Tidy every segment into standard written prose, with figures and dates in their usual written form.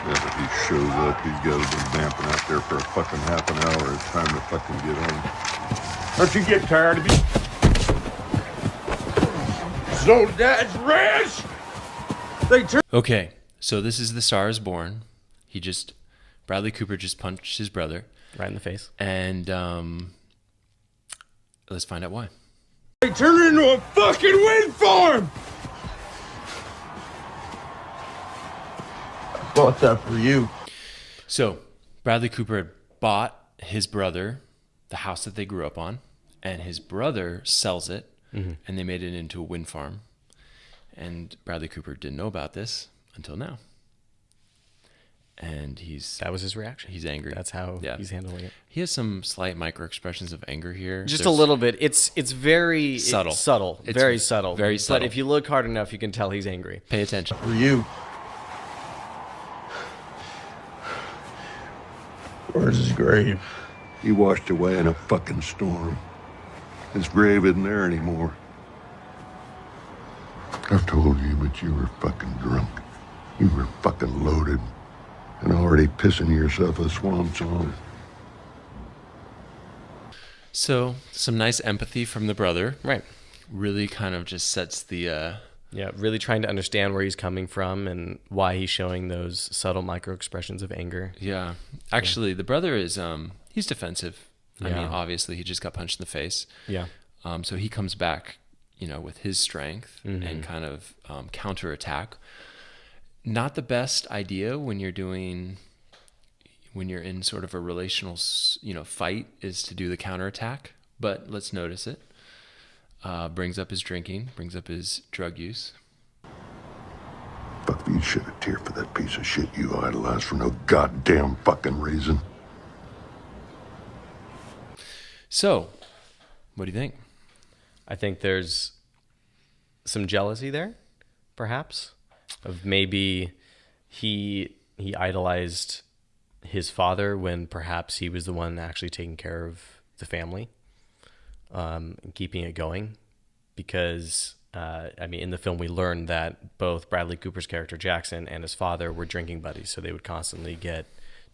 Yeah, but he shows up. He's got to been vamping out there for a fucking half an hour. It's time to fucking get home. Don't you get tired of me? So that's rich! Okay, so this is The Star is Born. Bradley Cooper just punched his brother. Right in the face. And let's find out why. They turned it into a fucking wind farm! I bought that for you. So Bradley Cooper had bought his brother the house that they grew up on, and his brother sells it, and they made it into a wind farm. And Bradley Cooper didn't know about this until now. And that was his reaction. He's angry. That's how he's handling it. He has some slight micro expressions of anger here. Just a little bit. It's very subtle. It's very subtle. Very subtle. But if you look hard enough, you can tell he's angry. Pay attention. For you. Where's his grave? He washed away in a fucking storm. His grave isn't there anymore. I've told you, but you were fucking drunk. You were fucking loaded and already pissing yourself a swan song. So, some nice empathy from the brother. Right. Really kind of just sets the... really trying to understand where he's coming from and why he's showing those subtle micro expressions of anger. Yeah. Actually, the brother is... he's defensive. I Yeah. mean, obviously, he just got punched in the face. Yeah. So he comes back, with his strength and kind of counterattack. Not the best idea when you're in sort of a relational, fight, is to do the counterattack. But let's notice it. Brings up his drinking, brings up his drug use. Fuck, you shed a tear for that piece of shit you idolized for no goddamn fucking reason. So, what do you think? I think there's some jealousy there, perhaps, of maybe he idolized his father when perhaps he was the one actually taking care of the family, and keeping it going. Because, in the film we learned that both Bradley Cooper's character Jackson and his father were drinking buddies, so they would constantly get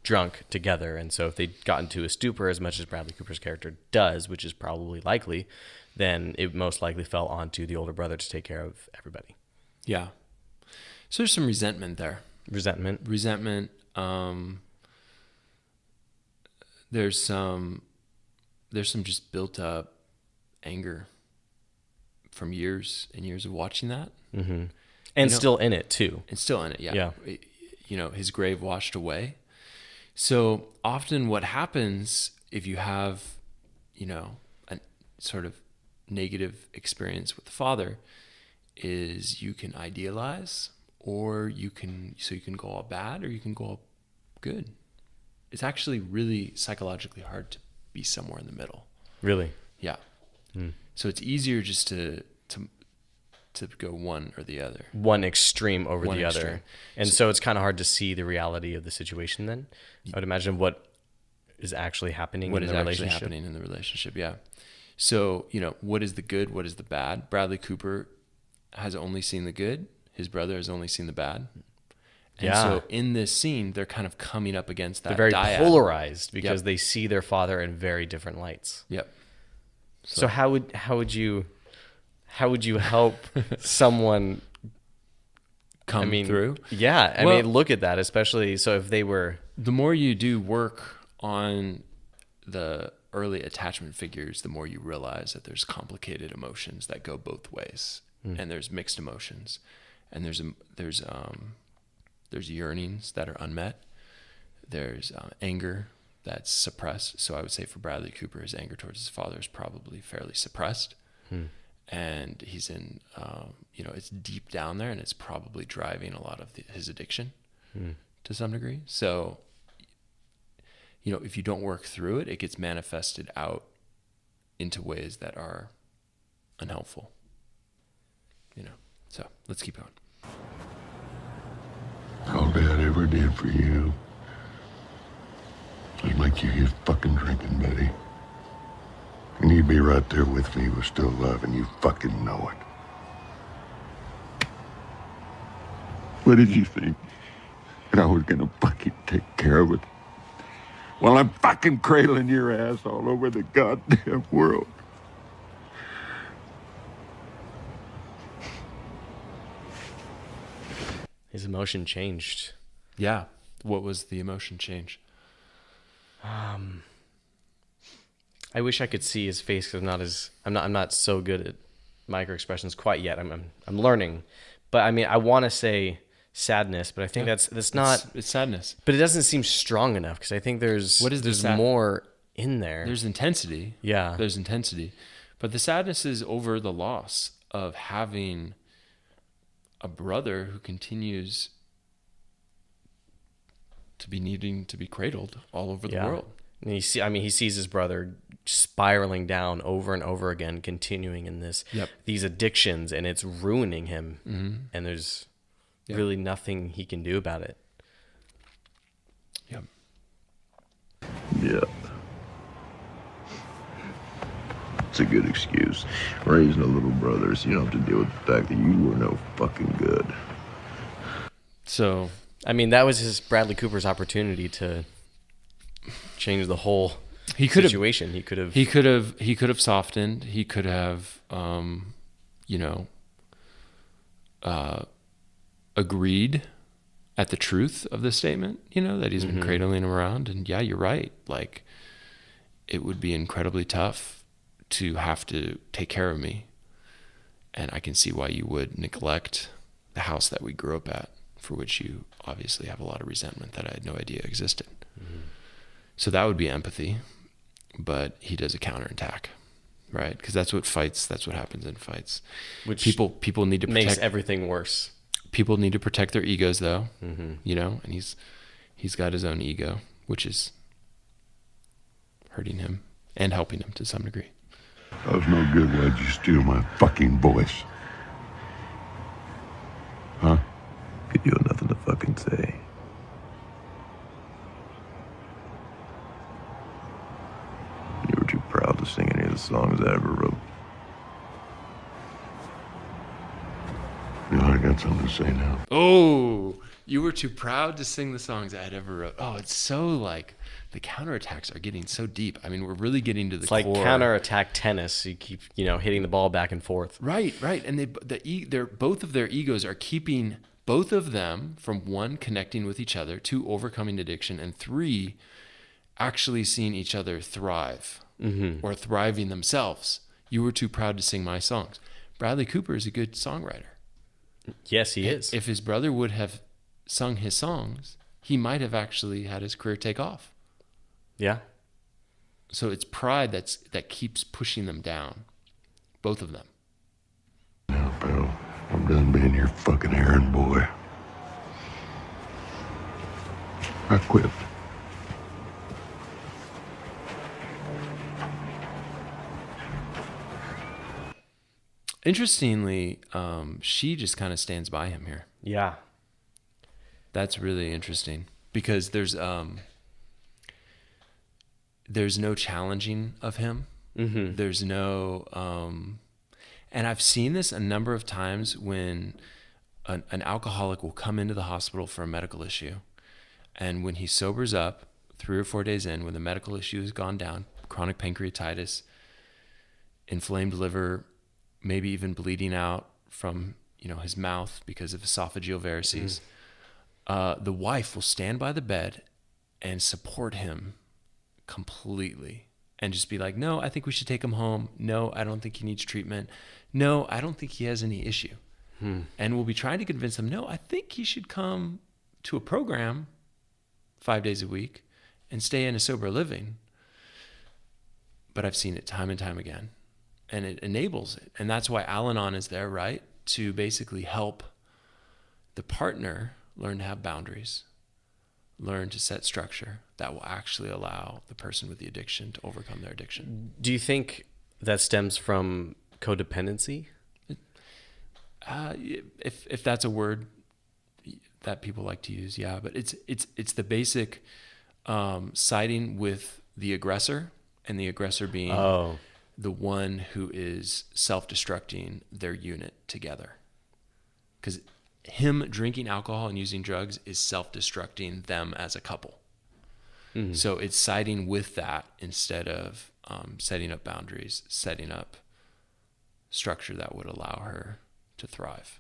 drunk together. And so if they got into a stupor, as much as Bradley Cooper's character does, which is probably likely, then it most likely fell onto the older brother to take care of everybody. Yeah. So there's some resentment there. Resentment. There's some just built up anger from years and years of watching that. Mm-hmm. And still in it too. And still in it, yeah. His grave washed away. So often what happens if you have, a sort of negative experience with the father is you can idealize, or you can go all bad, or you can go all good. It's actually really psychologically hard to be somewhere in the middle. Really? Yeah. So it's easier just to go one or the other. One extreme over One the extreme. other. And so it's kind of hard to see the reality of the situation then. I would imagine what is actually happening in the relationship. Yeah. So, what is the good? What is the bad? Bradley Cooper has only seen the good. His brother has only seen the bad. And so in this scene, they're kind of coming up against that They're very dyad. polarized because they see their father in very different lights. Yep. So how would you help someone come through? Yeah. I mean, look at that, especially so if they were... The more you do work on the early attachment figures, the more you realize that there's complicated emotions that go both ways, and there's mixed emotions, and there's yearnings that are unmet. There's anger that's suppressed. So I would say for Bradley Cooper, his anger towards his father is probably fairly suppressed. And he's in, it's deep down there, and it's probably driving a lot of his addiction to some degree. So, if you don't work through it, it gets manifested out into ways that are unhelpful. So let's keep going. All Dad ever did for you was make you his fucking drinking buddy. And he'd be right there with me with still love, and you fucking know it. What did you think? And I was gonna fucking take care of it. While I'm fucking cradling your ass all over the goddamn world. His emotion changed. Yeah. What was the emotion change? I wish I could see his face because I'm not so good at micro expressions quite yet. I'm learning, but I mean I want to say sadness, but I think that's not. It's sadness, but it doesn't seem strong enough because I think there's more in there. There's intensity. Yeah, there's intensity, but the sadness is over the loss of having a brother who continues to be needing to be cradled all over the world. And he sees his brother spiraling down over and over again, continuing in these addictions, and it's ruining him. Mm-hmm. And there's really nothing he can do about it. Yep. Yeah. It's a good excuse. Raising a little brother so you don't have to deal with the fact that you were no fucking good. So, I mean, that was Bradley Cooper's opportunity to change the whole situation. He could have softened. He could have, agreed at the truth of the statement, that he's been cradling him around. And yeah, you're right. Like, it would be incredibly tough to have to take care of me. And I can see why you would neglect the house that we grew up at, for which you obviously have a lot of resentment that I had no idea existed. Mm-hmm. So that would be empathy, but he does a counterattack, right? Because that's what happens in fights. Which people need to protect. Makes everything worse. People need to protect their egos though, and he's got his own ego, which is hurting him and helping him to some degree. I was no good. Why'd you steal my fucking voice? Huh? You have nothing to fucking say. You were too proud to sing any of the songs I ever wrote. You know, I got something to say now. Oh, you were too proud to sing the songs I had ever wrote. Oh, it's so like the counterattacks are getting so deep. I mean, we're really getting to the core. It's like counterattack tennis. You keep, hitting the ball back and forth. Right. And both of their egos are keeping both of them from, one, connecting with each other, two, overcoming addiction, and three, actually seeing each other thrive or thriving themselves. You were too proud to sing my songs. Bradley Cooper is a good songwriter. Yes, he is. If his brother would have sung his songs, he might have actually had his career take off. Yeah. So it's pride that keeps pushing them down, both of them. Now, pal, I'm done being your fucking errand boy. I quit. Interestingly, she just kind of stands by him here. Yeah. That's really interesting because there's no challenging of him. Mm-hmm. There's no, and I've seen this a number of times when an alcoholic will come into the hospital for a medical issue. And when he sobers up 3 or 4 days in, when the medical issue has gone down, chronic pancreatitis, inflamed liver, maybe even bleeding out from, his mouth because of esophageal varices, the wife will stand by the bed and support him completely and just be like, no, I think we should take him home. No, I don't think he needs treatment. No, I don't think he has any issue. And we'll be trying to convince him, no, I think he should come to a program 5 days a week and stay in a sober living. But I've seen it time and time again, and it enables it. And that's why Al-Anon is there, right? To basically help the partner learn to have boundaries, learn to set structure that will actually allow the person with the addiction to overcome their addiction. Do you think that stems from codependency? If that's a word that people like to use, yeah. But it's the basic siding with the aggressor, and the aggressor being the one who is self-destructing their unit together. Because him drinking alcohol and using drugs is self-destructing them as a couple. So it's siding with that instead of setting up boundaries, setting up structure that would allow her to thrive.